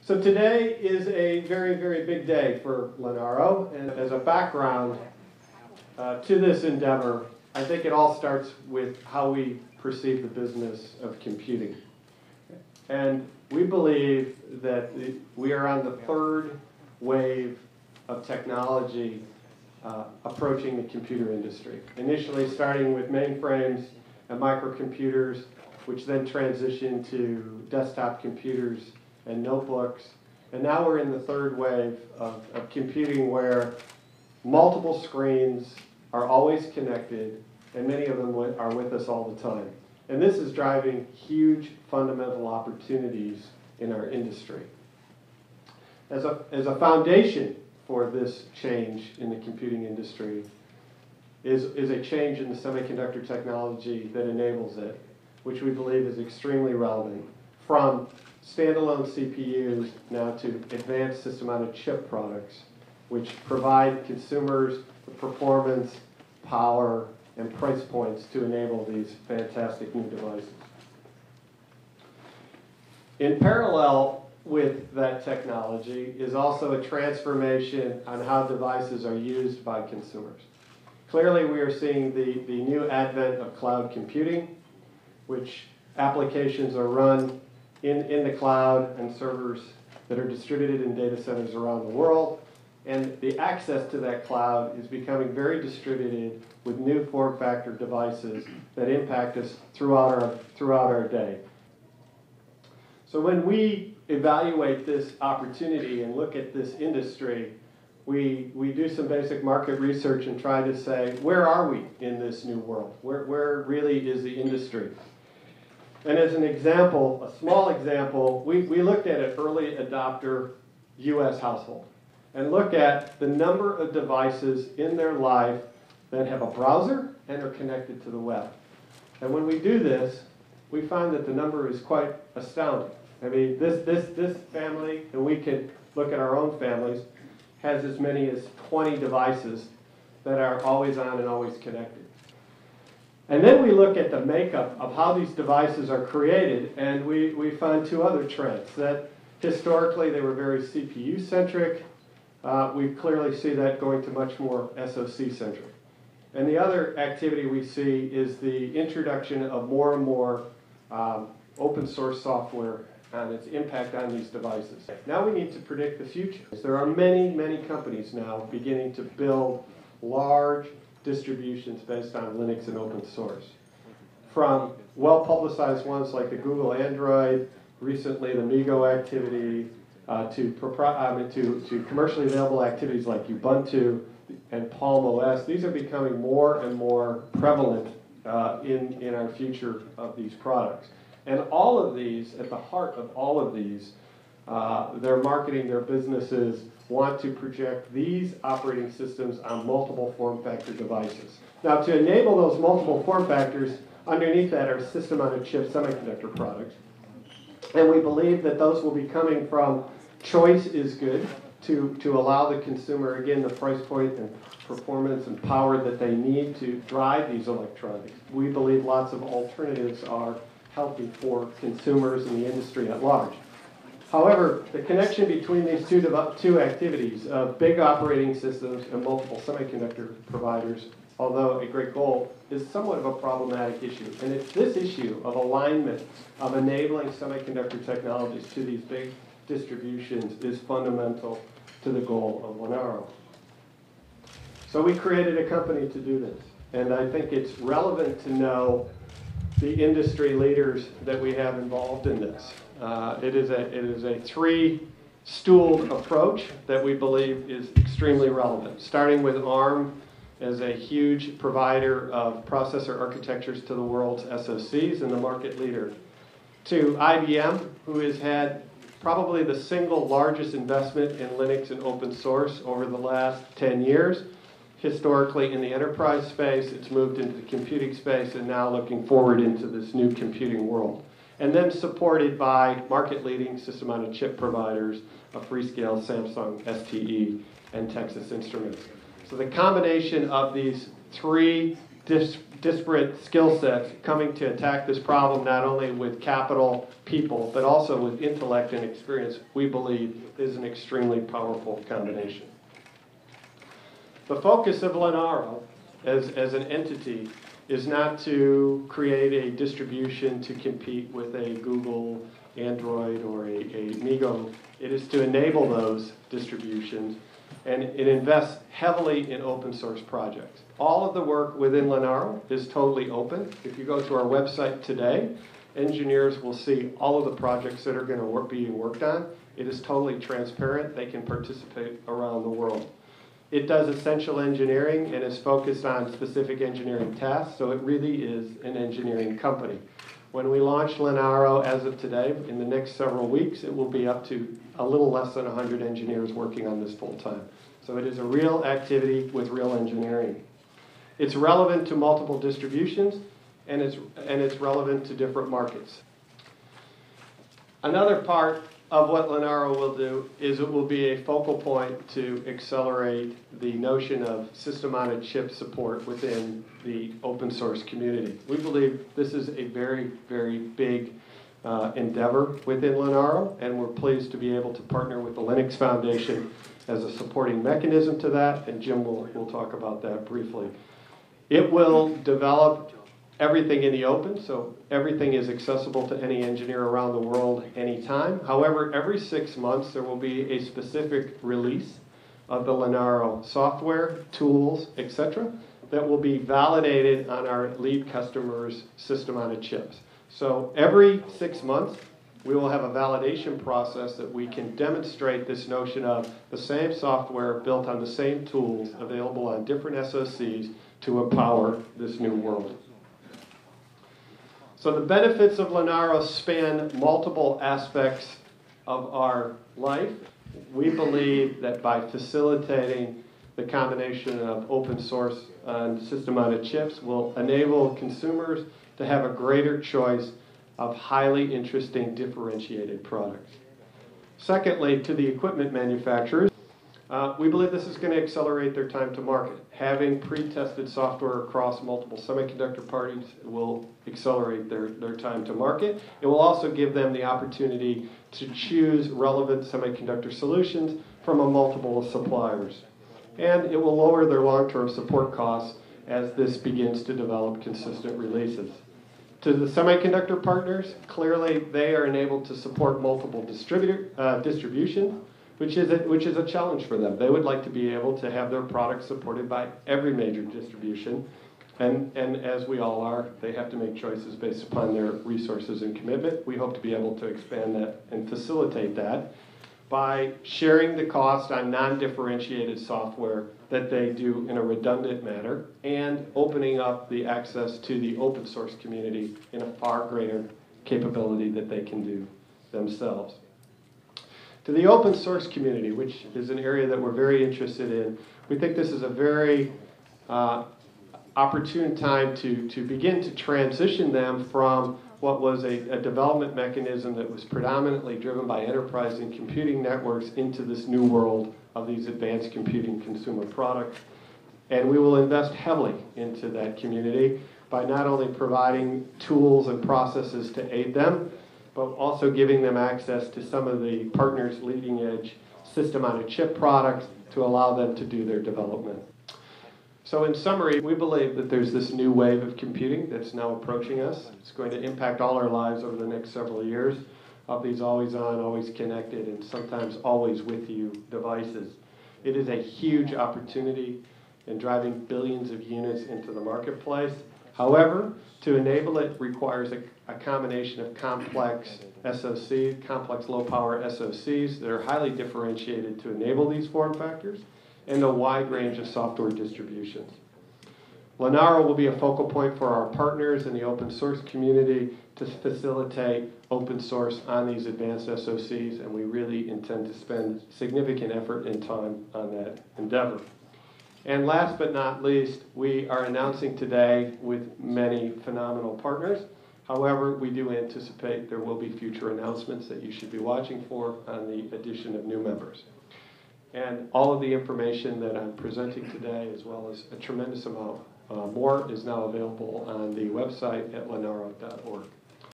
So today is a very, very big day for Linaro, and as a background to this endeavor, I think it all starts with how we perceive the business of computing. And we believe that we are on the third wave of technology approaching the computer industry. Initially starting with mainframes and microcomputers, which then transitioned to desktop computers and notebooks. And now we're in the third wave of computing where multiple screens are always connected, and many of them are with us all the time. And this is driving huge fundamental opportunities in our industry. As a foundation for this change in the computing industry is a change in the semiconductor technology that enables it, which we believe is extremely relevant, from standalone CPUs now to advanced system-on-a-chip products, which provide consumers the performance, power, and price points to enable these fantastic new devices. In parallel with that technology is also a transformation on how devices are used by consumers. Clearly, we are seeing the new advent of cloud computing, which applications are run in the cloud and servers that are distributed in data centers around the world. And the access to that cloud is becoming very distributed with new form factor devices that impact us throughout our day. So when we evaluate this opportunity and look at this industry, we do some basic market research and try to say, where are we in this new world? Where really is the industry? And as an example, a small example, we looked at an early adopter US household and look at the number of devices in their life that have a browser and are connected to the web. And when we do this, we find that the number is quite astounding. I mean, this family, and we could look at our own families, has as many as 20 devices that are always on and always connected. And then we look at the makeup of how these devices are created, and we find two other trends. That historically they were very CPU-centric. We clearly see that going to much more SoC-centric. And the other activity we see is the introduction of more and more open source software and its impact on these devices. Now we need to predict the future. There are many, many companies now beginning to build large distributions based on Linux and open source. From well-publicized ones like the Google Android, recently the Migo activity, to commercially available activities like Ubuntu and Palm OS. These are becoming more and more prevalent in our future of these products. And all of these, at the heart of all of these, their marketing, their businesses want to project these operating systems on multiple form factor devices. Now, to enable those multiple form factors, underneath that are system-on-a-chip semiconductor products. And we believe that those will be coming from choice is good to allow the consumer, again, the price point and performance and power that they need to drive these electronics. We believe lots of alternatives are healthy for consumers and the industry at large. However, the connection between these two activities of big operating systems and multiple semiconductor providers, although a great goal, is somewhat of a problematic issue. And it's this issue of alignment, of enabling semiconductor technologies to these big distributions is fundamental to the goal of Linaro. So we created a company to do this. And I think it's relevant to know the industry leaders that we have involved in this. It is a three-stooled approach that we believe is extremely relevant, starting with ARM as a huge provider of processor architectures to the world's SoCs and the market leader, to IBM, who has had probably the single largest investment in Linux and open source over the last 10 years. Historically in the enterprise space, it's moved into the computing space, and now looking forward into this new computing world. And then supported by market-leading system-on-a-chip providers of Freescale, Samsung, STE, and Texas Instruments. So the combination of these three disparate skill sets coming to attack this problem not only with capital, people, but also with intellect and experience, we believe is an extremely powerful combination. The focus of Linaro as an entity is not to create a distribution to compete with a Google, Android, or a Migo. It is to enable those distributions, and it invests heavily in open source projects. All of the work within Linaro is totally open. If you go to our website today, engineers will see all of the projects that are going to be worked on. It is totally transparent. They can participate around the world. It does essential engineering and is focused on specific engineering tasks, so it really is an engineering company. When we launch Linaro as of today, in the next several weeks, it will be up to a little less than 100 engineers working on this full time. So it is a real activity with real engineering. It's relevant to multiple distributions, and it's relevant to different markets. Another part of what Linaro will do is it will be a focal point to accelerate the notion of system-on-a-chip support within the open source community. We believe this is a very, very big endeavor within Linaro, and we're pleased to be able to partner with the Linux Foundation as a supporting mechanism to that, and Jim will talk about that briefly. It will develop everything in the open, so everything is accessible to any engineer around the world anytime. However, every 6 months there will be a specific release of the Linaro software, tools, etc., that will be validated on our lead customers' system-on-a-chips. So every 6 months we will have a validation process that we can demonstrate this notion of the same software built on the same tools available on different SoCs to empower this new world. So the benefits of Linaro span multiple aspects of our life. We believe that by facilitating the combination of open source and system-on-a-chips will enable consumers to have a greater choice of highly interesting differentiated products. Secondly, to the equipment manufacturers, we believe this is going to accelerate their time to market. Having pre-tested software across multiple semiconductor parties will accelerate their time to market. It will also give them the opportunity to choose relevant semiconductor solutions from a multiple of suppliers. And it will lower their long-term support costs as this begins to develop consistent releases. To the semiconductor partners, clearly they are enabled to support multiple distribution, which is a challenge for them. They would like to be able to have their products supported by every major distribution, and as we all are, they have to make choices based upon their resources and commitment. We hope to be able to expand that and facilitate that by sharing the cost on non-differentiated software that they do in a redundant manner and opening up the access to the open source community in a far greater capability that they can do themselves. To the open source community, which is an area that we're very interested in, we think this is a very opportune time to begin to transition them from what was a development mechanism that was predominantly driven by enterprise and computing networks into this new world of these advanced computing consumer products. And we will invest heavily into that community by not only providing tools and processes to aid them, but also giving them access to some of the partners' leading-edge system-on-a-chip products to allow them to do their development. So in summary, we believe that there's this new wave of computing that's now approaching us. It's going to impact all our lives over the next several years of these always-on, always-connected, and sometimes always-with-you devices. It is a huge opportunity in driving billions of units into the marketplace. However, to enable it requires a combination of complex SoCs, complex low-power SoCs that are highly differentiated to enable these form factors, and a wide range of software distributions. Linaro will be a focal point for our partners in the open source community to facilitate open source on these advanced SoCs, and we really intend to spend significant effort and time on that endeavor. And last but not least, we are announcing today with many phenomenal partners. However, we do anticipate there will be future announcements that you should be watching for on the addition of new members. And all of the information that I'm presenting today, as well as a tremendous amount More is now available on the website at linaro.org.